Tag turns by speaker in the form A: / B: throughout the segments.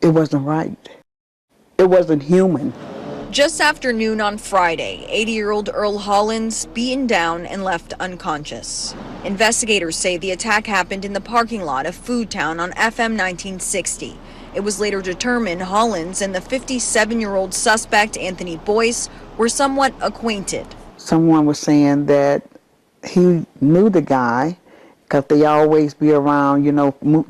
A: It wasn't right. It wasn't human.
B: Just after noon on Friday, 80-year-old Earl Hollins beaten down and left unconscious. Investigators say the attack happened in the parking lot of Foodtown on FM 1960. It was later determined Hollins and the 57-year-old suspect, Anthony Boyce, were somewhat acquainted.
A: Someone was saying that he knew the guy because they always be around,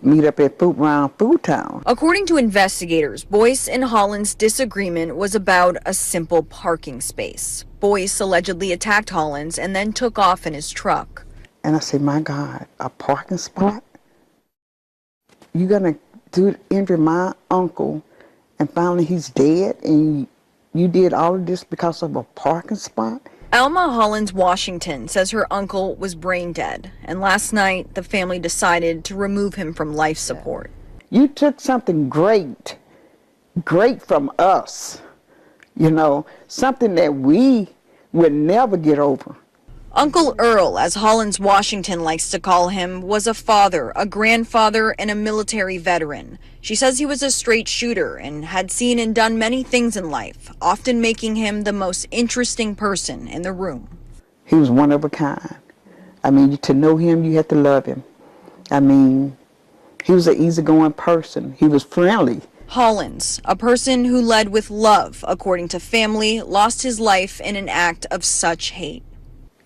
A: meet up at around Food Town.
B: According to investigators, Boyce and Hollins' disagreement was about a simple parking space. Boyce allegedly attacked Hollins and then took off in his truck.
A: And I said, my God, a parking spot? You gonna injure my uncle and finally he's dead and you did all of this because of a parking spot?
B: Alma Hollins Washington says her uncle was brain dead, and last night the family decided to remove him from life support.
A: You took something great from us, something that we would never get over.
B: Uncle Earl, as Hollins Washington likes to call him, was a father, a grandfather, and a military veteran. She says he was a straight shooter and had seen and done many things in life, often making him the most interesting person in the room.
A: He was one of a kind. I mean, to know him, you had to love him. I mean, he was an easygoing person. He was friendly.
B: Hollins, a person who led with love, according to family, lost his life in an act of such hate.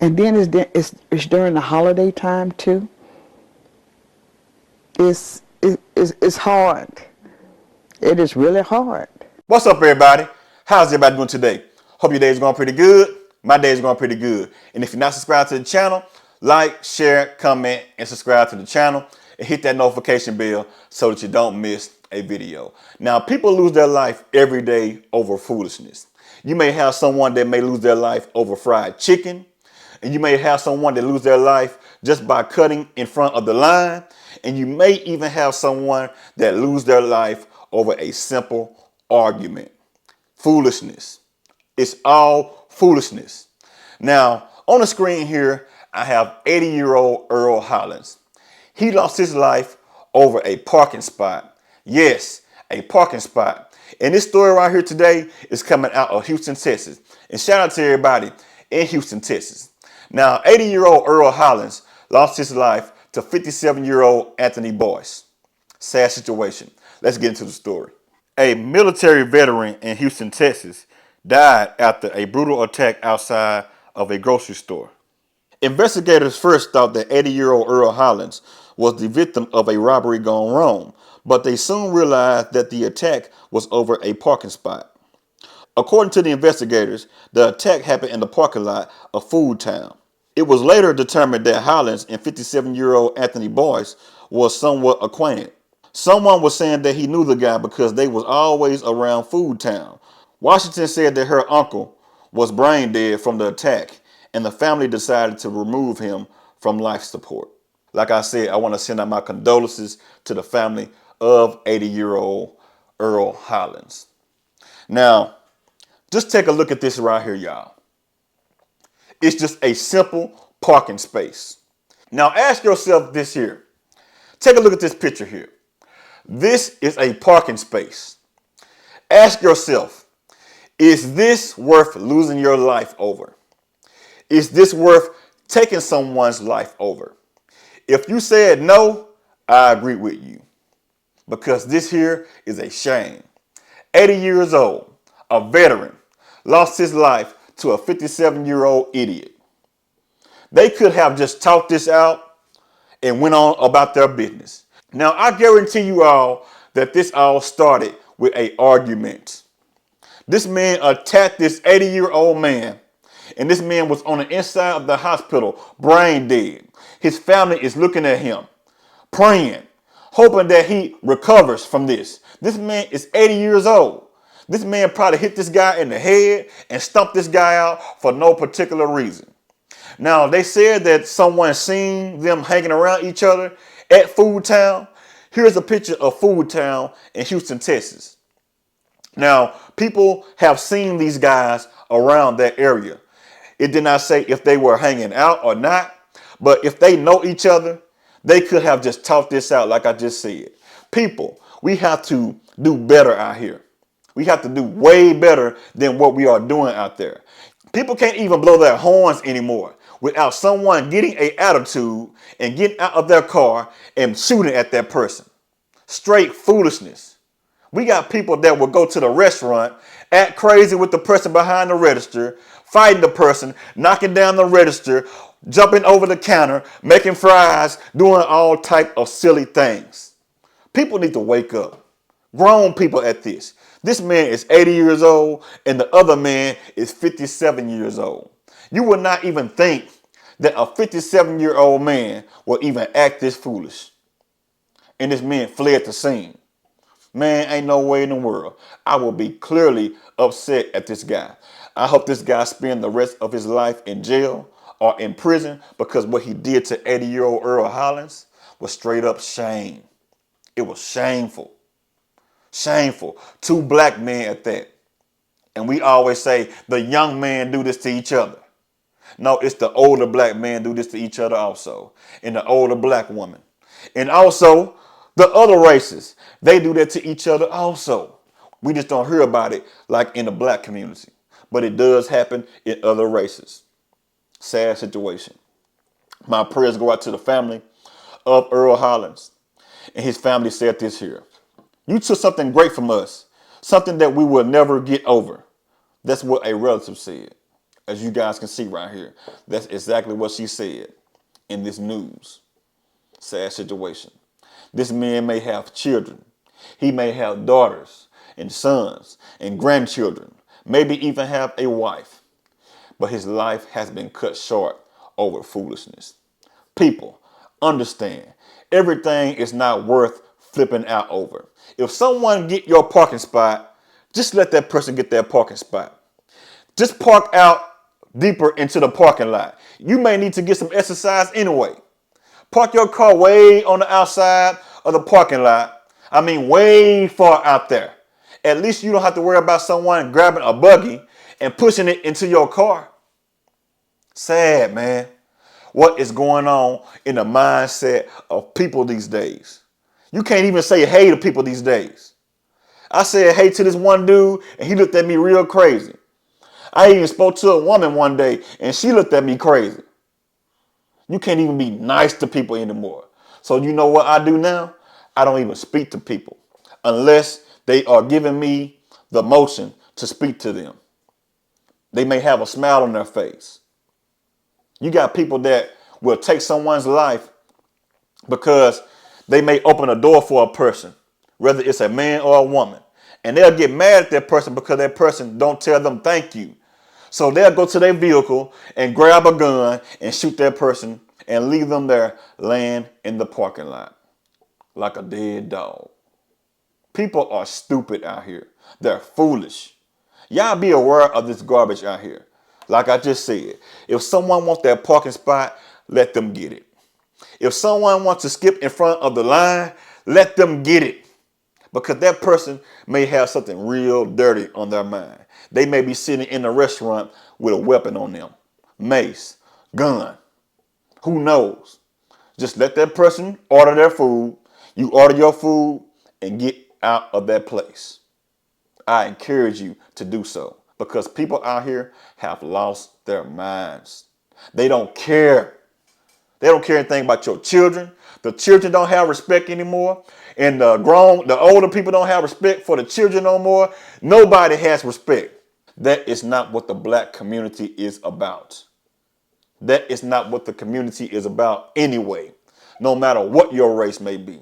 A: And then it's during the holiday time too. It's hard. It is really hard.
C: What's up, everybody? How's everybody doing today? Hope your day is going pretty good. My day is going pretty good. And if you're not subscribed to the channel, like, share, comment, and subscribe to the channel. And hit that notification bell so that you don't miss a video. Now, people lose their life every day over foolishness. You may have someone that may lose their life over fried chicken. And you may have someone that lose their life just by cutting in front of the line. And you may even have someone that lose their life over a simple argument. Foolishness. It's all foolishness. Now, on the screen here, I have 80-year-old Earl Hollins. He lost his life over a parking spot. Yes, a parking spot. And this story right here today is coming out of Houston, Texas. And shout out to everybody in Houston, Texas. Now, 80-year-old Earl Hollins lost his life to 57-year-old Anthony Boyce. Sad situation. Let's get into the story. A military veteran in Houston, Texas, died after a brutal attack outside of a grocery store. Investigators first thought that 80-year-old Earl Hollins was the victim of a robbery gone wrong, but they soon realized that the attack was over a parking spot. According to the investigators, the attack happened in the parking lot of Food Town. It was later determined that Hollins and 57-year-old Anthony Boyce was somewhat acquainted. Someone was saying that he knew the guy because they was always around Food Town. Washington said that her uncle was brain dead from the attack, and the family decided to remove him from life support. Like I said, I want to send out my condolences to the family of 80-year-old Earl Hollins. Now, just take a look at this right here, y'all. It's just a simple parking space. Now ask yourself this here. Take a look at this picture here. This is a parking space. Ask yourself, is this worth losing your life over? Is this worth taking someone's life over? If you said no, I agree with you. Because this here is a shame. 80 years old, a veteran, lost his life to a 57-year-old idiot. They could have just talked this out and went on about their business. Now, I guarantee you all that this all started with an argument. This man attacked this 80-year-old man, and this man was on the inside of the hospital, brain dead. His family is looking at him, praying, hoping that he recovers from this. This man is 80 years old. This man probably hit this guy in the head and stumped this guy out for no particular reason. Now, they said that someone seen them hanging around each other at Food Town. Here's a picture of Food Town in Houston, Texas. Now, people have seen these guys around that area. It did not say if they were hanging out or not, but if they know each other, they could have just talked this out like I just said. People, we have to do better out here. We have to do way better than what we are doing out there. People can't even blow their horns anymore without someone getting an attitude and getting out of their car and shooting at that person. Straight foolishness. We got people that will go to the restaurant, act crazy with the person behind the register, fighting the person, knocking down the register, jumping over the counter, making fries, doing all type of silly things. People need to wake up. Grown people at this. This man is 80 years old and the other man is 57 years old. You would not even think that a 57-year-old man will even act this foolish. And this man fled the scene. Man, ain't no way in the world. I will be clearly upset at this guy. I hope this guy spend the rest of his life in jail or in prison because what he did to 80-year-old Earl Hollins was straight up shame. It was shameful. Shameful. Two black men at that. And we always say the young men do this to each other. No, it's the older black men do this to each other also. And the older black woman. And also the other races. They do that to each other also. We just don't hear about it like in the black community. But it does happen in other races. Sad situation. My prayers go out to the family of Earl Hollins. And his family said this here. You took something great from us. Something that we will never get over. That's what a relative said. As you guys can see right here. That's exactly what she said in this news. Sad situation. This man may have children. He may have daughters and sons and grandchildren. Maybe even have a wife. But his life has been cut short over foolishness. People, understand. Everything is not worth flipping out over. If someone get your parking spot, just let that person get their parking spot. Just park out deeper into the parking lot. You may need to get some exercise anyway. Park your car way on the outside of the parking lot. I mean, way far out there. At least you don't have to worry about someone grabbing a buggy and pushing it into your car. Sad, man. What is going on in the mindset of people these days? You can't even say hey to people these days. I said hey to this one dude and he looked at me real crazy. I even spoke to a woman one day and she looked at me crazy. You can't even be nice to people anymore. So you know what I do now? I don't even speak to people unless they are giving me the motion to speak to them. They may have a smile on their face. You got people that will take someone's life because they may open a door for a person, whether it's a man or a woman. And they'll get mad at that person because that person don't tell them thank you. So they'll go to their vehicle and grab a gun and shoot that person and leave them there laying in the parking lot like a dead dog. People are stupid out here. They're foolish. Y'all be aware of this garbage out here. Like I just said, if someone wants their parking spot, let them get it. If someone wants to skip in front of the line, let them get it. Because that person may have something real dirty on their mind. They may be sitting in a restaurant with a weapon on them. Mace, gun. Who knows? Just let that person order their food. You order your food and get out of that place. I encourage you to do so. Because people out here have lost their minds. They don't care. They don't care anything about your children. The children don't have respect anymore. And the older people don't have respect for the children no more. Nobody has respect. That is not what the black community is about. That is not what the community is about anyway. No matter what your race may be.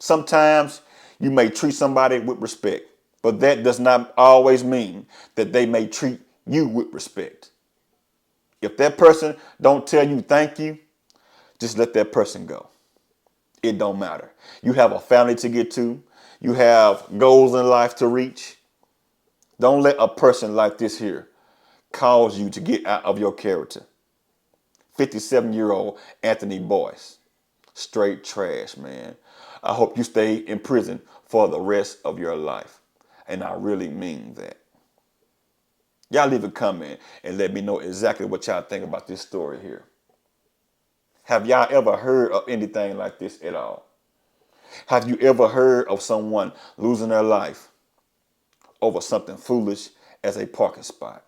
C: Sometimes you may treat somebody with respect. But that does not always mean that they may treat you with respect. If that person don't tell you thank you, just let that person go. It don't matter. You have a family to get to. You have goals in life to reach. Don't let a person like this here cause you to get out of your character. 57-year-old Anthony Boyce. Straight trash, man. I hope you stay in prison for the rest of your life. And I really mean that. Y'all leave a comment and let me know exactly what y'all think about this story here. Have y'all ever heard of anything like this at all? Have you ever heard of someone losing their life over something foolish as a parking spot?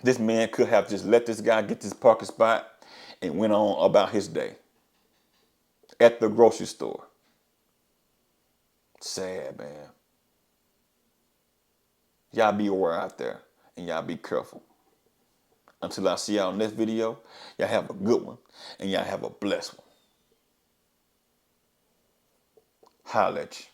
C: This man could have just let this guy get this parking spot and went on about his day at the grocery store. Sad, man. Y'all be aware out there and y'all be careful. Until I see y'all in this video, y'all have a good one and y'all have a blessed one. Holla at you.